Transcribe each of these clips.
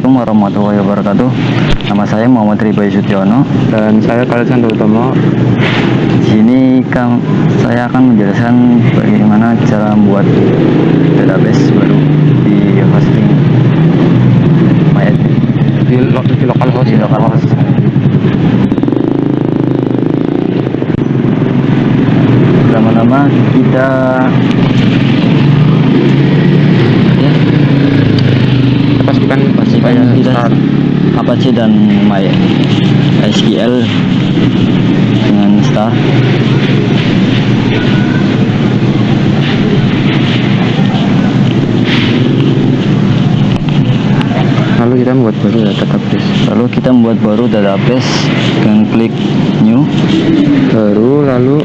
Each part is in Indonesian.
Assalamualaikum warahmatullahi wabarakatuh. Nama saya Muhammad Ribai Sutiono. Dan saya Kalsan Utomo. Di sini saya akan menjelaskan bagaimana cara membuat database baru di hosting MyAdmin Di localhost. Pertama-tama kita pastikan kita Apache dan MySQL dengan star. Lalu kita membuat baru database dengan klik new, lalu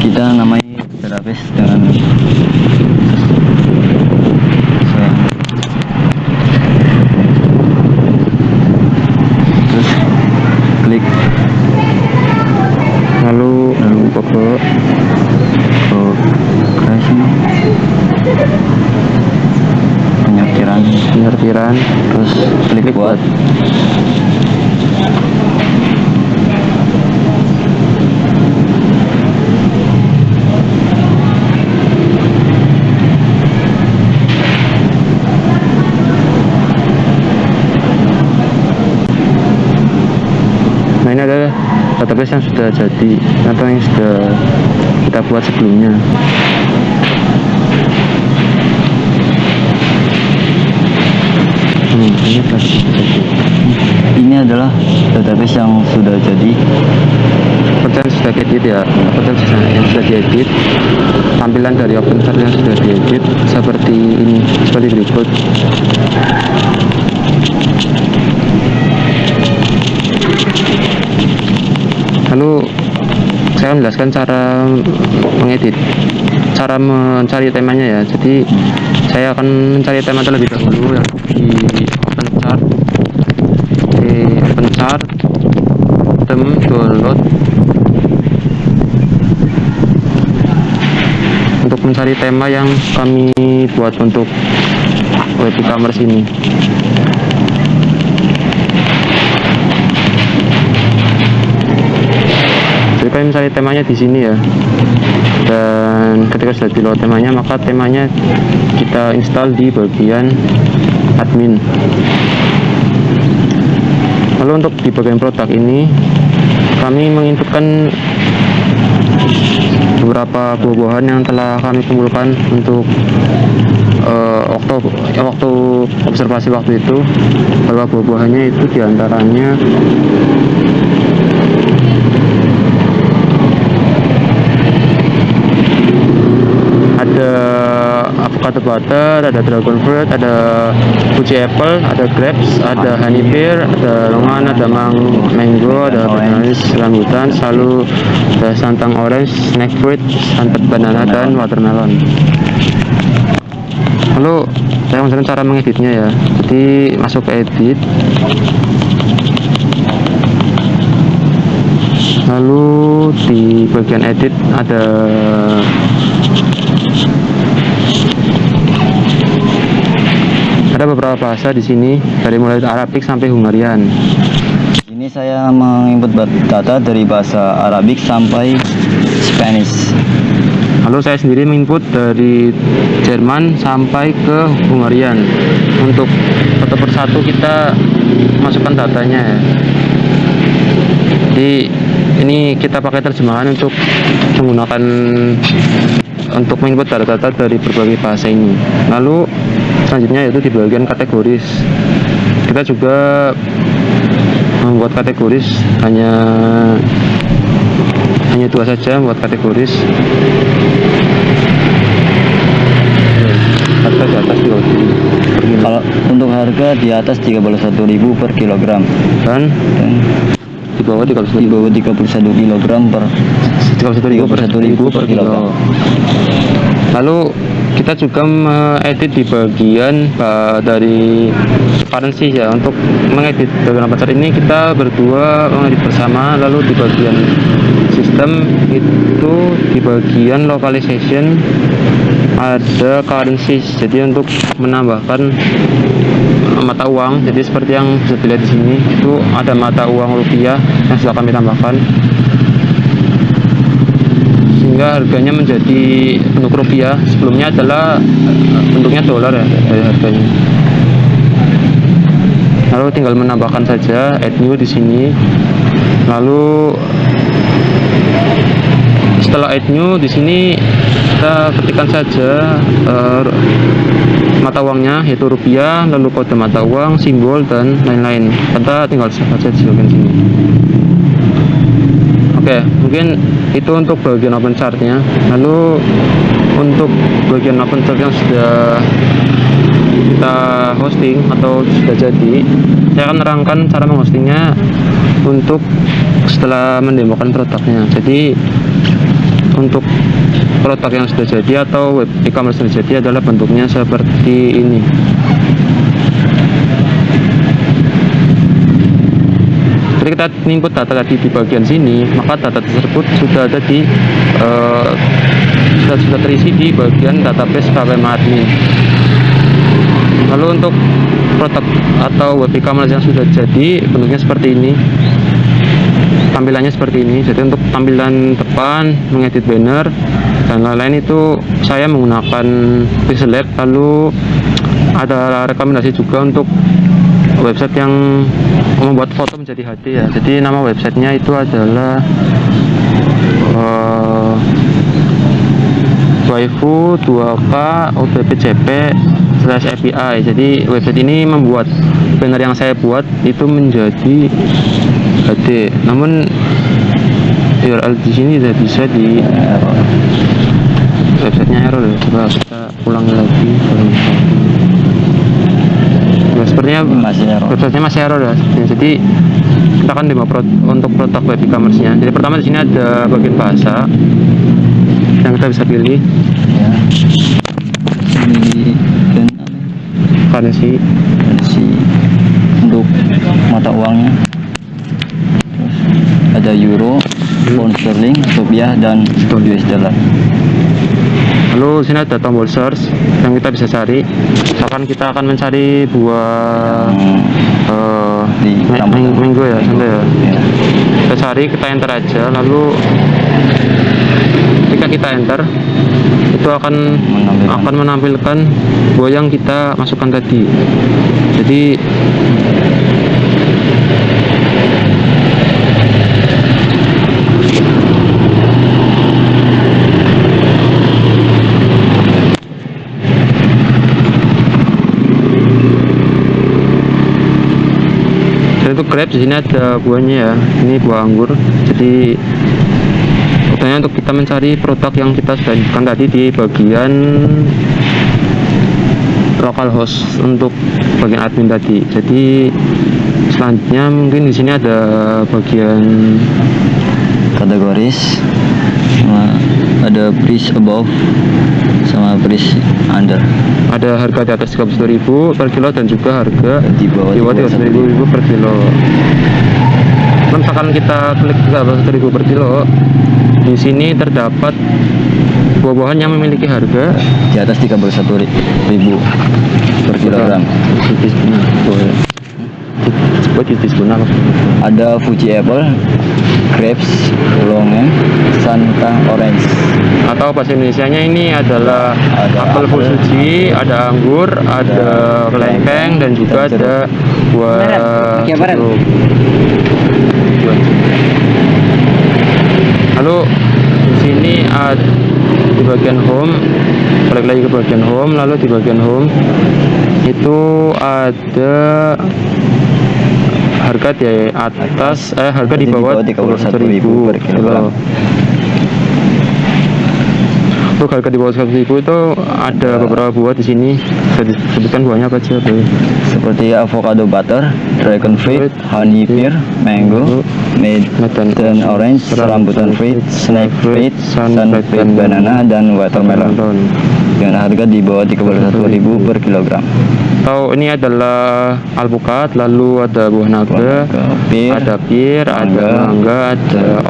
kita namai database dengan terus klik lalu ke penyortiran terus klik buat. Nah, ini adalah database yang sudah jadi atau yang sudah kita buat sebelumnya. Ini adalah database yang sudah jadi. Konten sudah diedit ya, yang sudah diedit. Tampilan dari OpenStart yang sudah diedit seperti ini, seperti berikut. Lalu saya menjelaskan cara mengedit, cara mencari temanya ya. Jadi saya akan mencari tema terlebih dahulu yang di OpenStart, tem download. Untuk mencari tema yang kami buat untuk web e-commerce ini. Jadi kami mencari temanya di sini ya. Dan ketika sudah di load temanya, maka temanya kita install di bagian admin. Lalu untuk di bagian produk ini, kami menginputkan beberapa buah-buahan yang telah kami kumpulkan untuk waktu observasi waktu itu, bahwa buah-buahannya itu diantaranya ada avocado butter, ada dragon fruit, ada Fuji apple, ada grapes, ada honey pear, ada longan, ada mango, ada bananas, rambutan, lalu ada santang orange, snack fruit, santet banana, dan watermelon. Lalu saya menjelaskan cara mengeditnya ya. Jadi masuk ke edit, lalu di bagian edit ada beberapa bahasa di sini, dari mulai Arabik sampai Hungarian. Ini saya menginput data dari bahasa Arabik sampai Spanish. Lalu saya sendiri menginput dari Jerman sampai ke Hungarian. Untuk satu persatu kita masukkan datanya ya. Jadi ini kita pakai terjemahan untuk menggunakan untuk menginput data-data dari berbagai bahasa ini. Lalu selanjutnya yaitu di bagian kategoris. Kita juga membuat kategoris, hanya dua saja membuat kategoris. Harga di atas 30.000. Kalau untuk harga di atas 31.000 per kilogram dan di bawah 31 kilogram per 31.000 per kilogram. Lalu kita juga mengedit di bagian dari currency ya. Untuk mengedit bagian pasar ini kita berdua mengedit bersama. Lalu di bagian sistem itu, di bagian localization ada currencies, jadi untuk menambahkan mata uang. Jadi seperti yang bisa dilihat di sini, itu ada mata uang rupiah yang sudah kami tambahkan, sehingga harganya menjadi bentuk rupiah. Sebelumnya adalah bentuknya dolar ya dari harganya. Lalu tinggal menambahkan saja add new di sini. Lalu setelah add new di sini kita ketikkan saja mata uangnya, yaitu rupiah, lalu kode mata uang, simbol dan lain-lain. Kita tinggal save saja di bagian sini. Oke, mungkin itu untuk bagian open chartnya. Lalu untuk bagian open chart yang sudah kita hosting atau sudah jadi, saya akan nerangkan cara menghostingnya untuk setelah mendemokan produknya. Jadi untuk produk yang sudah jadi atau web e-commerce sudah jadi adalah bentuknya seperti ini. Jadi kita input data tadi di bagian sini, maka data tersebut sudah ada di sudah terisi di bagian database KWM admin. Lalu untuk produk atau web e-commerce yang sudah jadi, bentuknya seperti ini, tampilannya seperti ini. Jadi untuk tampilan depan, mengedit banner dan lain-lain itu saya menggunakan Pixel Lab. Lalu ada rekomendasi juga untuk website yang membuat foto menjadi HD ya. Jadi nama websitenya itu adalah waifu 2k opcp/API. Jadi website ini membuat banner yang saya buat itu menjadi HD. Namun URL di sini tidak bisa di websitenya error ya. Coba kita ulangi lagi. Nah, sepertinya websitenya masih error ya. Jadi kita akan demo untuk produk web e-commerce-nya. Jadi pertama di sini ada bagian bahasa yang kita bisa pilih. Ya. Ini kan currency untuk mata uangnya. Terus ada euro, pound sterling, rupiah dan US dollar. Lalu sini ada tombol search yang kita bisa cari. Misalkan kita akan mencari buah minggu ya, santai ya. Kita cari, kita enter aja. Lalu ketika kita enter, itu akan menampilkan buah yang kita masukkan tadi. Jadi itu grab, di sini ada buahnya ya. Ini buah anggur. Jadi utamanya untuk kita mencari produk yang kita sudah inputkan tadi di bagian localhost untuk bagian admin tadi. Jadi selanjutnya mungkin di sini ada bagian kategoris, ada price above sama price under. Ada harga di atas 31.000 per kilo dan juga harga di bawah 31.000 per kilo. Misalkan kita klik 31.000 per kilo, di sini terdapat buah-buahan yang memiliki harga di atas 31.000 per kilogram. Ada Fuji apple, grapes, longan, santa orange. Atau bahasa Indonesianya ini adalah apel Fuji, ada anggur, ada kelengkeng dan juga ada buah jeruk. Lalu di sini ada di bagian home, balik lagi ke bagian home. Lalu di bagian home itu ada harga di atas harga di bawah 31.000 per kilo. Untuk harga di bawah 100.000 itu ada beberapa buah di sini. Saya disebutkan buahnya apa aja, Bro? Seperti avocado butter, dragon fruit, honey pear, mango, maiden orange, rambutan fruit, snake fruit, sunflower banana dan watermelon. dengan harga di bawah 31.000 per kilogram. Atau ini adalah alpukat, lalu ada buah naga, ada pir, ada mangga, ada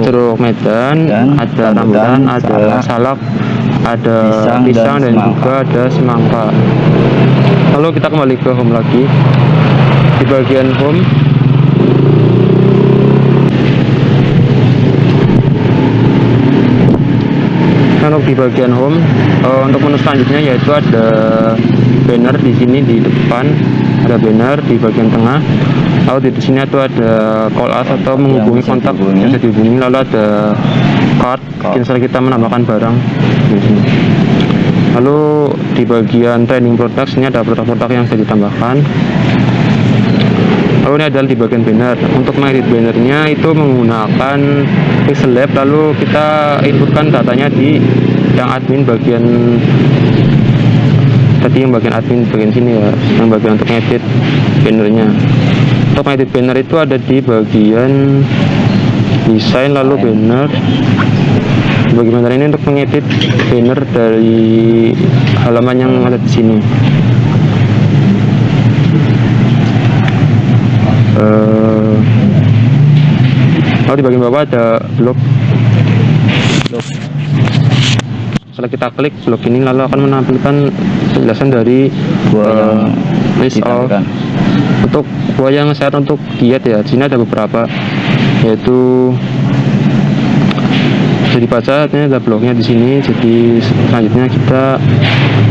jeruk medan, ada rambutan, ada salak, ada pisang dan juga ada semangka. Lalu kita kembali ke home lagi. Di bagian home di bagian home untuk menu selanjutnya yaitu ada banner di sini di depan, ada banner di bagian tengah, lalu di sini itu ada call us atau menghubungi kontak yang bisa dihubungi, lalu ada card misalnya kita menambahkan barang di sini. Lalu di bagian trending products ini ada produk-produk yang bisa ditambahkan. Lalu ini adalah di bagian banner. Untuk mengedit bannernya itu menggunakan Pixel Lab, lalu kita inputkan datanya di yang admin bagian tadi, yang bagian admin bagian sini ya, yang bagian untuk ngedit bannernya. Untuk ngedit banner itu ada di bagian desain, lalu banner. Bagi banner ini untuk mengedit banner dari halaman yang ada di sini. Lalu di bagian bawah ada blog. Setelah kita klik blog ini, lalu akan menampilkan penjelasan dari list of untuk buah yang sehat untuk diet ya. Di sini ada beberapa, yaitu bisa dibaca, ini ada blognya di sini. Jadi selanjutnya kita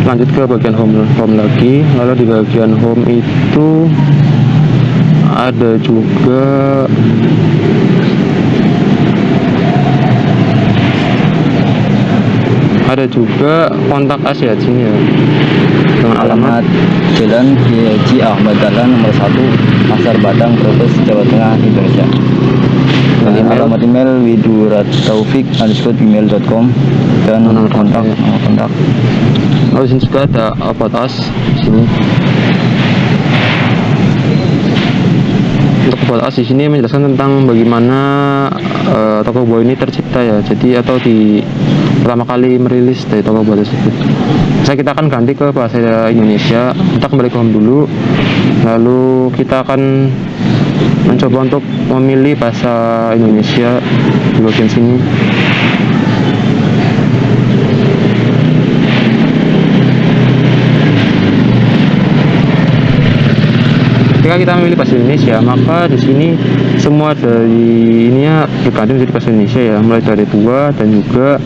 lanjut ke bagian home lagi. Lalu di bagian home itu ada juga kontak us ya di sini ya, dengan alamat Jalan Kiai Haji Ahmad Dahlan nomor 1 Pasar Badang Brebes Jawa Tengah Indonesia. Alamat email widurataufiq@gmail.com dan kontak. Lalu di sini juga ada about us di sini. Untuk about us di sini menjelaskan tentang bagaimana toko buah ini tercipta ya. Jadi atau di pertama kali merilis dari toko buah tersebut. Kita akan ganti ke bahasa Indonesia. Kita kembali ke home dulu, lalu kita akan mencoba untuk memilih bahasa Indonesia di bagian sini. Ketika kita memilih bahasa Indonesia, maka di sini semua dari ininya diganti menjadi bahasa Indonesia ya, mulai dari buah dan juga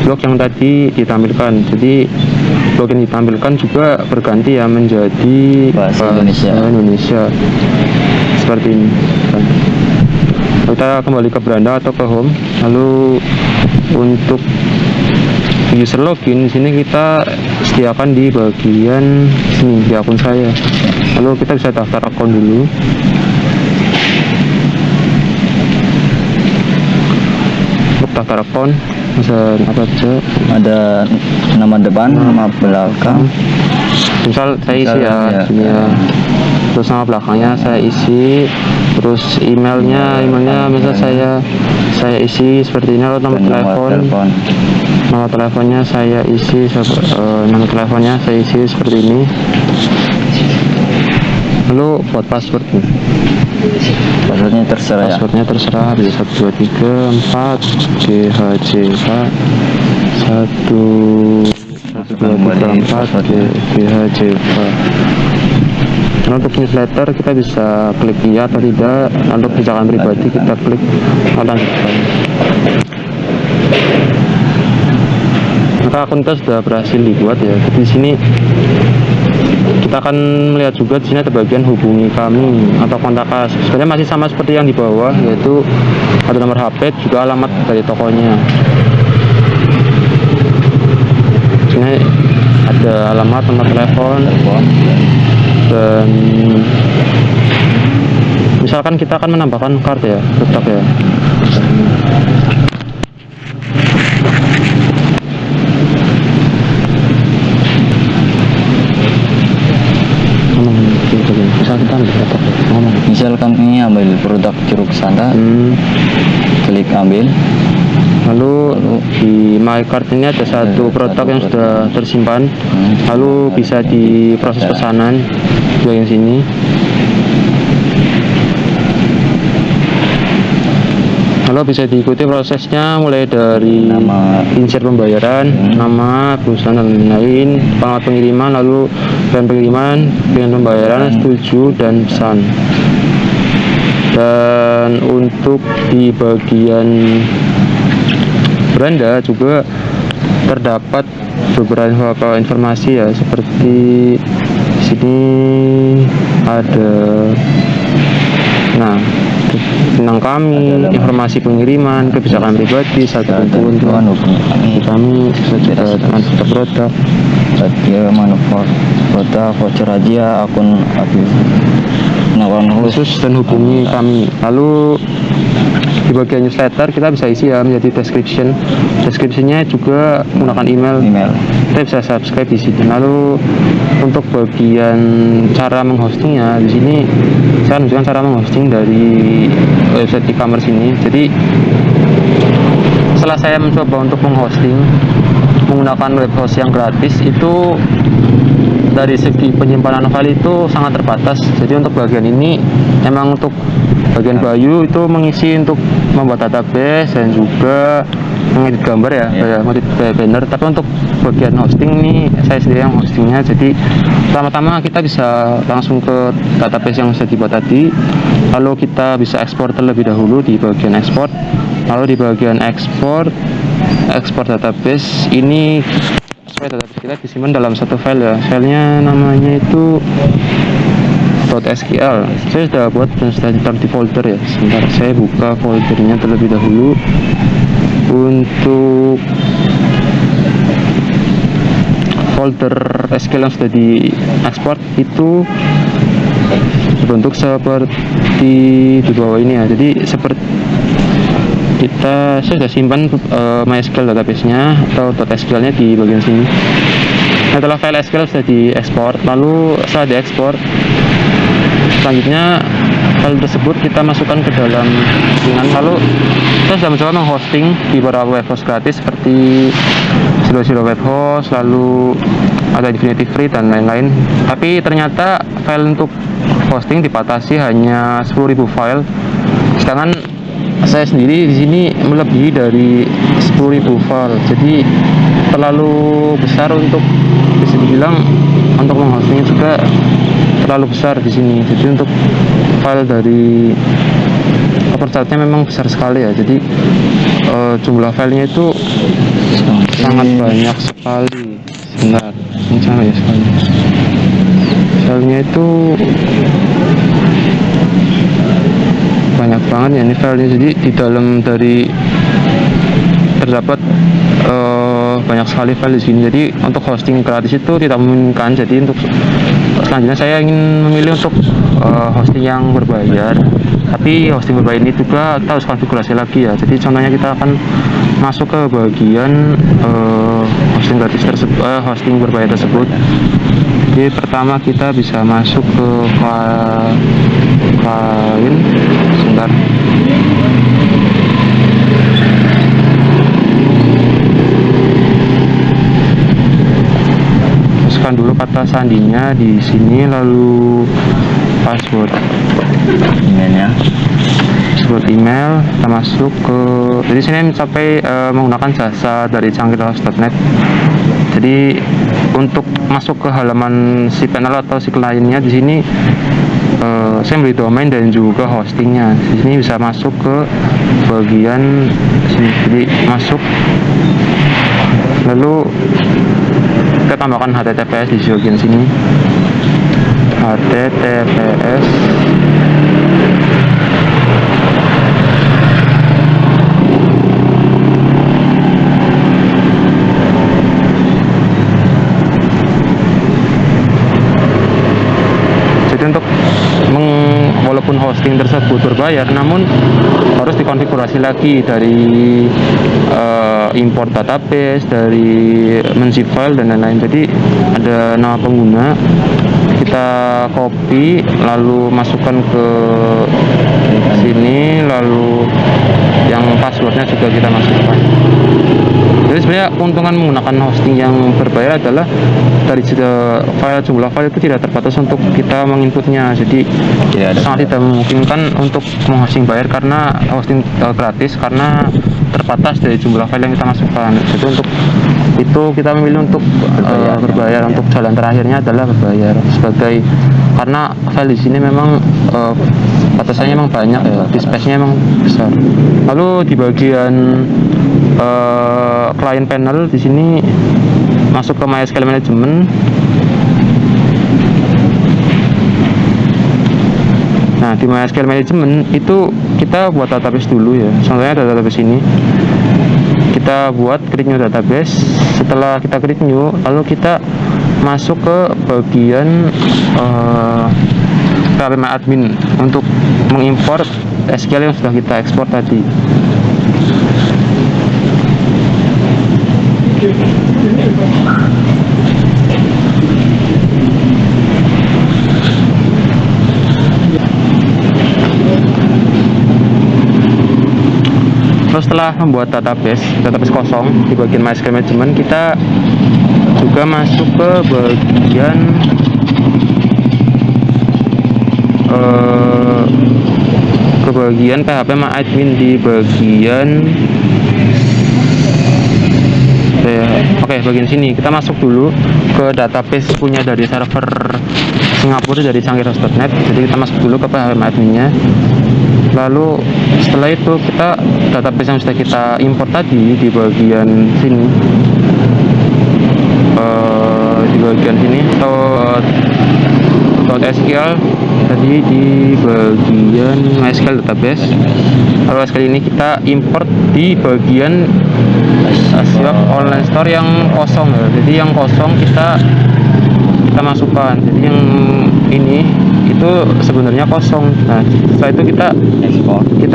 blog yang tadi ditampilkan. Jadi blog yang ditampilkan juga berganti ya menjadi bahasa Indonesia seperti ini. Kita kembali ke beranda atau ke home. Lalu untuk user login di sini kita sediakan di bagian sini di akun saya. Lalu kita bisa daftar akun dulu. Untuk daftar akun bisa apa aja, ada nama depan, nama belakang. Misal saya isi ya, terus nama belakangnya saya isi, terus emailnya misal saya isi seperti ini. Lalu nomor telepon, nama teleponnya saya isi seperti ini. Lalu buat passwordnya terserah bisa 1 2 3 4 GHJK 1 2 3 4 GHJK. Untuk newsletter kita bisa klik iya atau tidak. Untuk pijakan pribadi kita klik lanjutkan. Maka akun kita sudah berhasil dibuat ya. Di sini kita akan melihat juga di sini ada bagian hubungi kami atau kontak us. Sebenarnya masih sama seperti yang di bawah, yaitu ada nomor HP juga alamat dari tokonya. Sini ada alamat, nomor telepon, dan misalkan kita akan menambahkan card ya, produk ya. Misalkan ini ambil produk jeruk santa, klik ambil, Lalu di My Cart ini ada satu produk yang sudah tersimpan, lalu bisa diproses pesanan di bagian sini. Lalu bisa diikuti prosesnya mulai dari Nama insert pembayaran, nama perusahaan dan lain-lain, pengalaman pengiriman, lalu plan pengiriman, pilihan pembayaran, setuju dan pesan. Dan untuk di bagian beranda juga terdapat beberapa informasi ya, seperti di sini ada tentang kami, informasi pengiriman, kebijakan pribadi, satu keuntungan kami dengan produk manufaktur voucher aja akun khusus dan hubungi kami. Lalu di bagian newsletter kita bisa isi ya menjadi descriptionnya juga menggunakan email. Kita bisa subscribe di sini. Lalu untuk bagian cara menghostingnya, di sini saya menunjukkan cara menghosting dari website e-commerce ini. Jadi setelah saya mencoba untuk menghosting menggunakan web host yang gratis, itu dari segi penyimpanan file itu sangat terbatas. Jadi untuk bagian ini memang untuk bagian Bayu itu mengisi untuk membuat database dan juga mengedit gambar ya, mengedit banner. Tapi untuk bagian hosting ini saya sendiri yang hostingnya. Jadi pertama-tama kita bisa langsung ke database yang sudah dibuat tadi, lalu kita bisa ekspor terlebih dahulu di bagian ekspor. Lalu di bagian ekspor database ini, database kita disimpan dalam satu file ya, filenya namanya itu .sql. Saya sudah buat dan sudah ditaruh di folder ya. Sebentar, saya buka foldernya terlebih dahulu. Untuk folder SQL yang sudah diekspor itu berbentuk seperti di bawah ini ya. Jadi seperti saya sudah simpan MySQL database-nya atau .sql-nya di bagian sini. Setelah file SQL sudah diekspor, lalu setelah diekspor, selanjutnya file tersebut kita masukkan ke dalam jaringan. Lalu saya sudah mencoba menghosting di beberapa web host gratis seperti 00 web host, lalu ada Infinity Free dan lain-lain. Tapi ternyata file untuk hosting dibatasi hanya 10.000 file, sedangkan saya sendiri di sini melebihi dari 10.000 file. Jadi terlalu besar untuk bisa dibilang untuk menghosting juga terlalu besar di sini. Jadi untuk file dari coverchartnya memang besar sekali ya. Jadi jumlah filenya itu sangat banyak sekali. Sebentar, ini sangat banyak sekali. Filenya itu banyak banget ya ini filenya. Jadi di dalam dari terdapat banyak sekali file di sini. Jadi untuk hosting gratis itu tidak memungkinkan. Jadi untuk selanjutnya saya ingin memilih untuk hosting yang berbayar. Tapi hosting berbayar ini juga kita harus konfigurasi lagi ya. Jadi contohnya kita akan masuk ke bagian hosting gratis tersebut, hosting berbayar tersebut. Jadi pertama kita bisa masuk ke file, sebentar. Masukkan dulu kata sandinya di sini, lalu password emailnya, password email. Kita masuk ke, jadi sini mencapai menggunakan jasa dari canggihhost.net. Jadi untuk masuk ke halaman si panel atau si kliennya di sini saya beli domain dan juga hostingnya. Di sini bisa masuk ke bagian sini. Jadi masuk, lalu kita tambahkan HTTPS di bagian sini. HTTPS untuk walaupun hosting tersebut berbayar, namun harus dikonfigurasi lagi dari import database, dari menzip file dan lain-lain. Jadi ada nama pengguna, kita copy lalu masukkan ke sini, lalu yang passwordnya juga kita masukkan. ya keuntungan menggunakan hosting yang berbayar adalah dari jumlah file itu tidak terbatas untuk kita menginputnya, jadi Tidak ada. sangat tidak memungkinkan untuk menghosting bayar karena hosting gratis karena terbatas dari jumlah file yang kita masukkan. Jadi untuk itu kita memilih untuk berbayar. Untuk jalan terakhirnya adalah berbayar karena file di sini memang batasannya memang banyak ya, di space-nya memang besar. Lalu di bagian client panel di sini masuk ke MySQL Management. Nah, di MySQL Management itu kita buat database dulu ya. Contohnya ada database ini. Kita buat create new database. Setelah kita create new, lalu kita masuk ke bagian phpMyAdmin untuk mengimport SQL yang sudah kita ekspor tadi. Terus setelah membuat database kosong di bagian MySQL Management, kita juga masuk ke bagian phpMyAdmin di bagian bagian sini. Kita masuk dulu ke database punya dari server Singapura, dari canggih.net. Jadi kita masuk dulu ke phpMyAdmin-nya. Lalu setelah itu kita database yang sudah kita import tadi di bagian sini, .SQL tadi di bagian MySQL database. Lalu SQL ini kita import di bagian online store yang kosong ya. Jadi yang kosong kita masukkan. Jadi yang ini itu sebenarnya kosong. Nah, setelah itu kita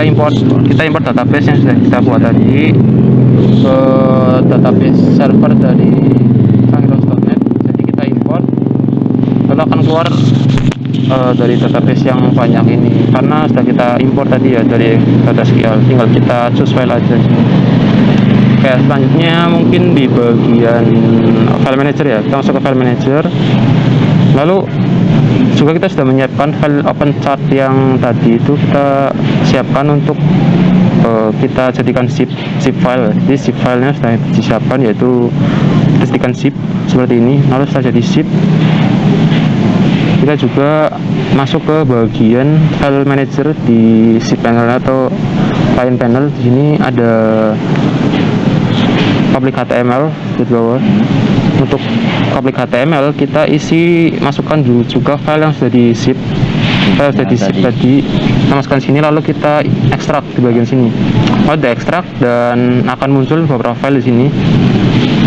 import database yang sudah kita buat tadi ke database server dari canggih.net. Jadi kita import, lalu akan keluar dari database yang banyak ini karena sudah kita import tadi ya dari .SQL. Tinggal kita choose file aja sini. Oke, selanjutnya mungkin di bagian file manager ya. Kita masuk ke file manager. Lalu juga kita sudah menyiapkan file OpenChart yang tadi itu kita siapkan untuk kita jadikan zip file. Jadi zip filenya sudah disiapkan, yaitu kita jadikan zip seperti ini. Lalu setelah jadi zip, kita juga masuk ke bagian file manager di zip panel atau client panel. Di sini ada public HTML di bawah. Untuk public HTML kita masukkan juga file yang sudah di zip. File sudah di zip tadi kita masukkan sini, lalu kita ekstrak di bagian sini. Lalu diekstrak dan akan muncul beberapa file di sini.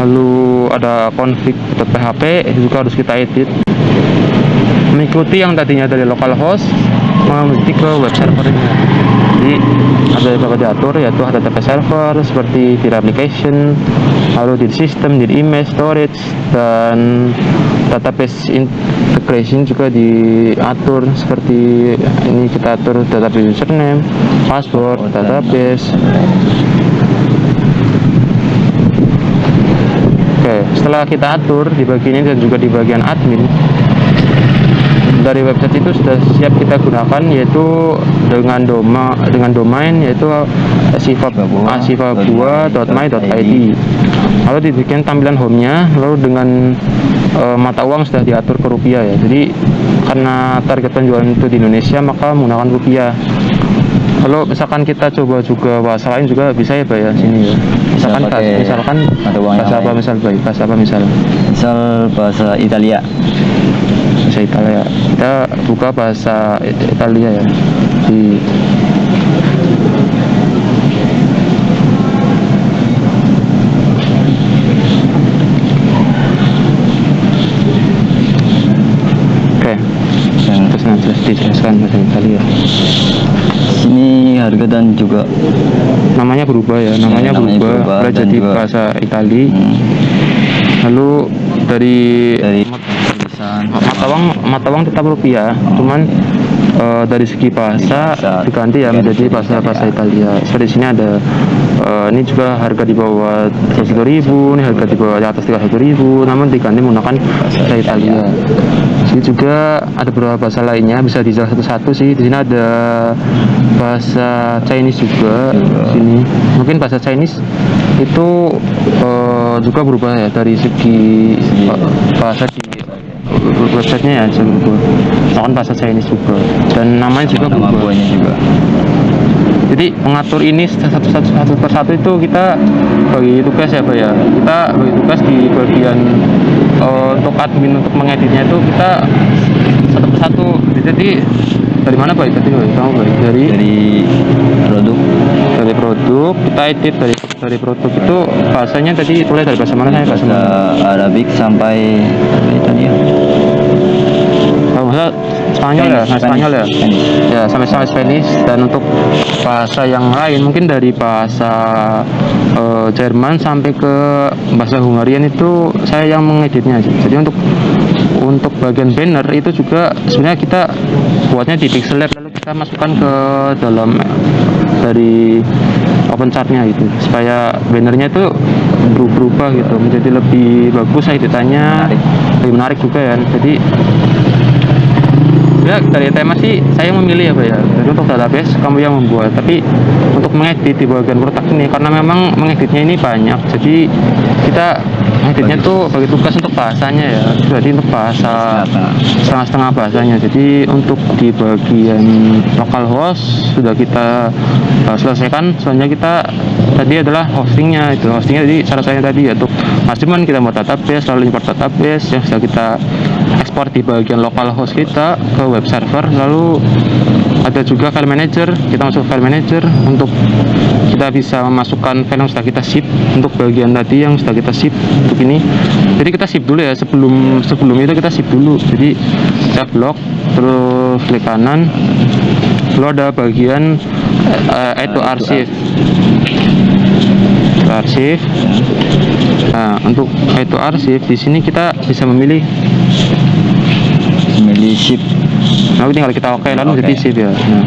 Lalu ada config.php juga harus kita edit, mengikuti yang tadinya dari localhost mengikuti ke web servernya. Jadi ada beberapa diatur, yaitu HTTP server seperti di application, lalu di system, di image storage, dan database integration juga diatur seperti ini. Kita atur database username, password, database. Oke, setelah kita atur di bagian ini dan juga di bagian admin, dari website itu sudah siap kita gunakan, yaitu dengan domain yaitu asifabua.my.id. Lalu dibikin tampilan home-nya, lalu dengan mata uang sudah diatur ke rupiah ya. Jadi karena target penjualan itu di Indonesia, maka menggunakan rupiah. Kalau misalkan kita coba juga bahasa lain juga bisa ya Pak ya sini ya. Misalkan bahasa apa misal bahasa Italia. Bahasa Italia. Kita buka bahasa Italia ya di terus nanti dijelaskan bahasa Italia. Sini harga dan juga namanya berubah ya, namanya berubah jadi bahasa Itali. Lalu dari mata uang tetap rupiah, cuman dari segi bahasa Bahasa diganti ya menjadi bahasa Italia. Seperti sini ada ini juga harga di bawah 31.000, ini harga di bawah di atas 31.000, namun diganti menggunakan bahasa Italia. Sini juga ada beberapa bahasa lainnya, bisa dijawab satu-satu sih. Di sini ada bahasa Chinese juga. Sini mungkin bahasa Chinese itu juga berubah ya dari segi bahasa di websitenya ya, bisa berubah. Bahkan bahasa Chinese juga, dan namanya juga nama berubah. buahnya juga. Jadi mengatur ini satu persatu itu kita bagi tugas ya Pak ya. Kita bagi tugas di bagian untuk admin untuk mengeditnya itu kita satu persatu. Jadi dari mana Pak? Tadi kamu Pak? Dari produk kita edit dari produk itu bahasanya tadi mulai dari bahasa mana saya bahasa mana? Arabik sampai Italia. Kalau nggak salah Spanyol ya, Spanyol ya. Spanish. Ya sampai Spanish. Dan untuk bahasa yang lain mungkin dari bahasa Jerman sampai ke bahasa Hungarian itu saya yang mengeditnya. Jadi untuk bagian banner itu juga sebenarnya kita buatnya di pixel lab, lalu kita masukkan ke dalam dari open chartnya gitu, supaya bannernya itu berubah gitu menjadi lebih bagus editannya, lebih menarik juga ya. Jadi ya dari tema sih saya memilih ya Pak ya. Jadi untuk database kamu yang membuat, tapi untuk mengedit di bagian produk ini karena memang mengeditnya ini banyak, jadi kita mengeditnya tuh bagi tugas untuk bahasanya ya. Jadi untuk bahasa setengah-setengah bahasanya. Jadi untuk di bagian localhost sudah kita selesaikan. Selanjutnya kita tadi adalah hostingnya itu. Hostingnya jadi cara saya tadi ya untuk cuman kita buat database, lalu import database yang sudah kita ekspor di bagian localhost kita ke web server. Lalu ada juga file manager, kita masuk file manager untuk kita bisa memasukkan file yang sudah kita ship untuk bagian tadi yang sudah kita ship untuk ini. Jadi kita ship dulu ya, sebelum itu kita ship dulu. Jadi save log, terus klik kanan, lalu ada bagian add to archive. Nah, untuk add to archive di sini kita bisa memilih ship. Nah, tinggal kita oke lalu jadi ship ya. Nah,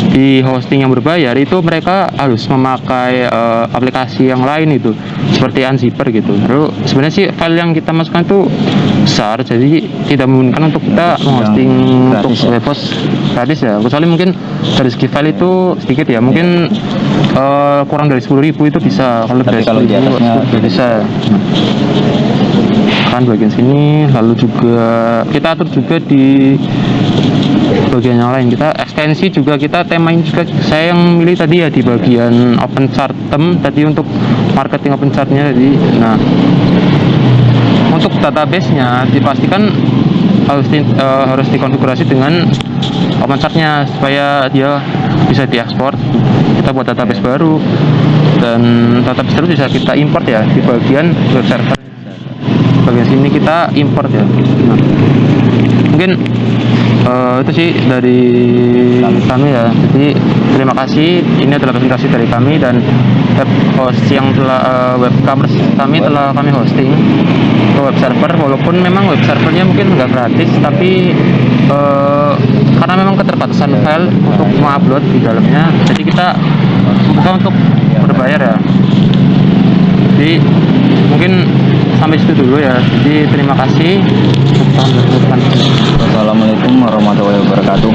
di hosting yang berbayar itu mereka harus memakai aplikasi yang lain itu seperti Unzipper gitu. Lalu sebenarnya sih file yang kita masukkan itu besar, jadi tidak memungkinkan untuk kita menghosting untuk web host gratis ya. Kecuali mungkin dari segi file itu sedikit ya, mungkin kurang dari 10.000 itu bisa. Kalau di atasnya bisa. Kan bagian sini, lalu juga kita atur juga di bagian yang lain. Kita ekstensi juga kita temain juga. Saya yang milih tadi ya di bagian open chart tadi untuk marketing open chartnya tadi. Nah, untuk database-nya dipastikan harus dikonfigurasi dengan open chartnya supaya dia bisa diekspor. Kita buat database baru, dan database baru bisa kita import ya di bagian web server. Bagian sini kita import ya. Nah, mungkin itu sih dari kami ya. Jadi terima kasih, ini adalah presentasi dari kami, dan web host yang telah webcamers kami telah kami hosting ke web server. Walaupun memang web servernya mungkin nggak gratis, tapi karena memang keterbatasan file untuk mengupload di dalamnya, jadi kita buka untuk berbayar ya. Jadi mungkin sampai situ dulu ya. Jadi terima kasih. Wassalamualaikum warahmatullahi wabarakatuh.